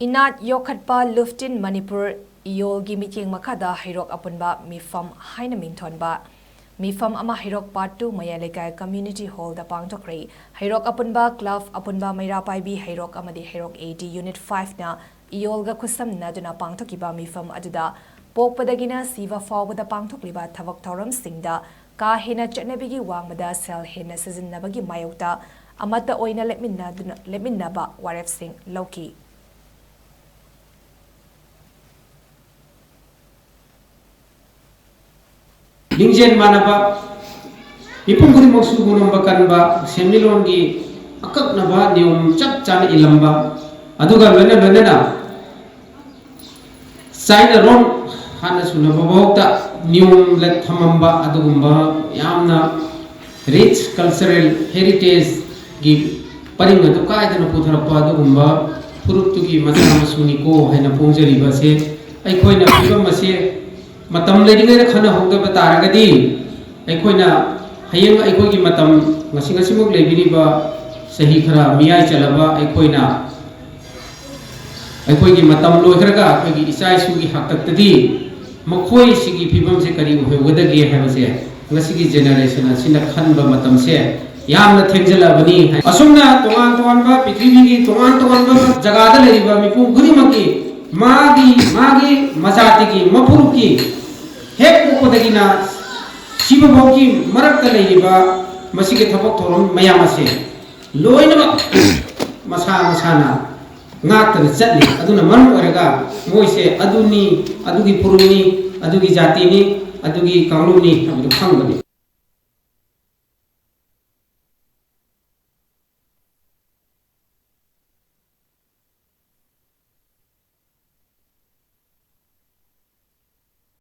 ENAT YOKHATPA LUPTIN MANIPUR Eyol gi Mityeng Makhada Heirok Apunba Meepham Haina Mingthonba Meepham ama Heirok Part 2 MAYAI LEIKAI Community Hall da PANGTHOKKHRE Heirok Apunba Club Apunba Meirapaibi Heirok amadi Heirok AD Unit 5 na Eyol ga khusam na duna pangthokiba Meepham aduda pokpadagina siva fawbada pangthokliba thavak thoram singda ka hena chatnabigi wangmada sel hena sijinnabagi mayokta amata oina lepminnaba waref sing loki Lingjen manaba ipung kuri moksu gunung bakanba semilon gi akak naba nium cap cana ilamba aduga lena na saina ron hana sunaba bauta nium let thamamba adugumba yamna rich cultural heritage gi paringa to kaidana putharappa adugumba furuktugi masana masuni ko haina pongjariba se aikoina pibam ase matam leidingai khana hogdaba taragadi aikoina hayeng aikogi matam ngasi mok leibiriba sahi khara miyai chalaba aikoina aikogi matam loikhraga aikogi isai sugi haktaktadi makhoi sigi phibam se kari hogodage habase ngasigi generation asina khanba matam se yamna thengjalabani asumna tongan ba prithivigi tongan ba jagada leiba mipu gurimaki magi majatigi mapuruki hek upadagina siba bauki marakta leiba masige thapok thorom mayam ase loina masana ngakta chatli aduna man oraga moise adugi puruni adugi jatini adugi kangluni abu khangani